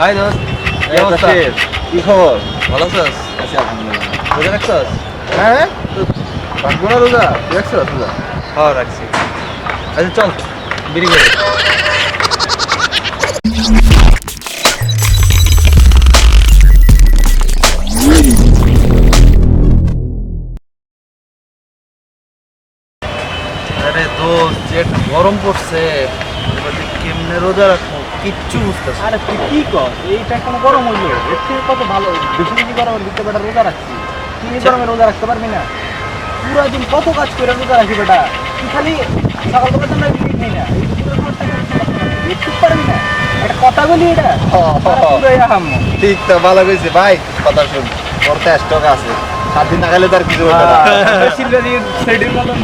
High দোস্ত, কি অবস্থা? কি খবর? ভালো আছিস? আছি আলহামদুলিল্লাহ। রোজা রাখছিস? হ্যাঁ রাখবো না রোজা? তুই রাখছো রোজা? হ্যাঁ রাখছি। আচ্ছা চল বিড়ি করে। আরে দোস্ত, যে একটা গরম পড়ছে, এবার যে কেমনে রোজা রাখবো কিচ্ছু বুঝতেছি না। আরে তুই কি কর? এইটা কোনো গরম হইলো? এর থেকে কত ভালো বেশি বেশি গরমের দিকে বেটা রোজা রাখছি। তুই এই গরমে রোজা রাখতে পারবি না? পুরা দিন কত কাজ করে রোজা রাখি বেটা। তুই খালি সকালবেলা তো বিড়ি খাই না, এই দুপুরের পর থেকে একটু পারবি না? একটা কথা বলি এটা পুরোই আহাম্মক। ঠিক তো ভালো কইছে ভাই, কথা শুন। ওর তো স্টক আছে, 7 দিন না গেলে তার কিছু হইবে না। সিলভারির সাইডের মতন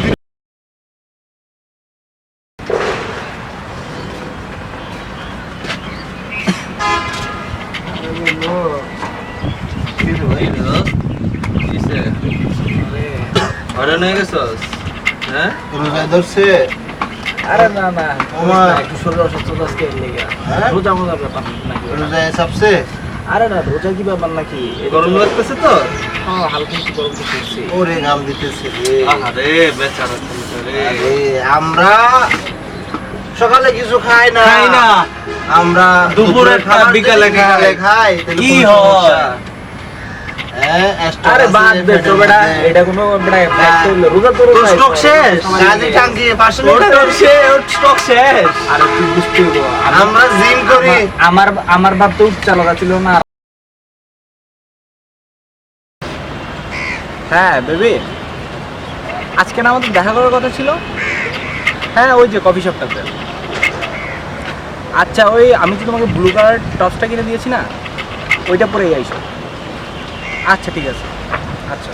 হয়রান হয়ে গেছস? হ্যাঁ রোজা ধরছে? আরে না না ওমা। একটু শরীর অসুস্থ আজকে এর লেগে। হ্যাঁ? রোজা মোজা ব্যাপার নাকি? রোজা সবসে? আরে না রোজা কি ব্যাপার নাকি? গরম লাগতেছে তো? হ্যাঁ হালকা একটু গরম তো করছে। ওরে গাল দিতেছে রে। আরে বেচারা ছেলেটা রে। আরে আমরা সকালে কিছু খাই না। খাই না। আমরা দুপুরে খাবার বিকালে যদি খাই। খাই তাহলে কি কোনো হয়? সমস্যা? হ্যাঁ, স্টক আরে আছে, বাদ দে তো ফ্যাটের বেটা, মধ্যে। এটা কোনো বেটা ফ্যাক্ট হইলো? রোজা তো রোজা। স্টক শেষ, কাজে টাঙ্গি 500 লিটার। স্টক শেষ। আরে তুই বুঝতে হইবো, আমরা জিম করি। আমার আমার বাপ তো চালকা ছিল না। হ্যাঁ বেবি, আজকে না আমাদের দেখা করার কথা ছিল? হ্যাঁ ওই যে কফি শপটাতে। আচ্ছা ওই আমি যে তোমাকে ব্লু কালার টপসটা কিনে দিয়েছি না, ওইটা পরেই আইসো। আচ্ছা ঠিক আছে। আচ্ছা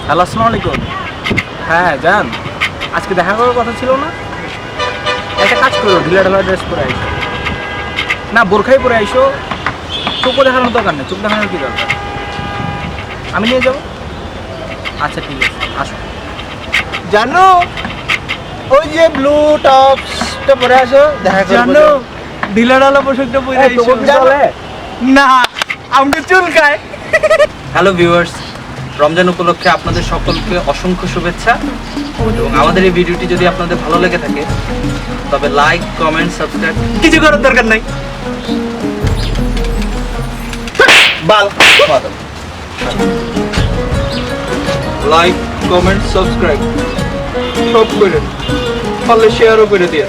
হ্যালো আসসালামু আলাইকুম। হ্যাঁ জান, আজকে দেখা করার কথা ছিল না? একটা কাজ করো, ঢিলা ঢালা ড্রেস পরে আইসো। না বোরখাই পরে আইসো, চোখও দেখানোর দরকার নেই। চোখ দেখানোর কি দরকার? আমি নিয়ে যাবো। আচ্ছা ঠিক আছে, আসো। জানো ওই যে ব্লু টপসটা পরে আসো, দেখা করবো। জানো ঢিলা ঢালা পোশাকটা পরে এই, তোকে কি বলে? না আমাকে চুলকায়। হ্যালো ভিউয়ার্স, রমজান উপলক্ষে আপনাদের সকলকে অসংখ্য শুভেচ্ছা। এবং আমাদের এই ভিডিওটি যদি আপনাদের ভালো লেগে থাকে তবে লাইক কমেন্ট সাবস্ক্রাইব কিছু করার দরকার নাই। বাল লাইক কমেন্ট সাবস্ক্রাইব সব করে পারলে শেয়ারও করে দিয়ে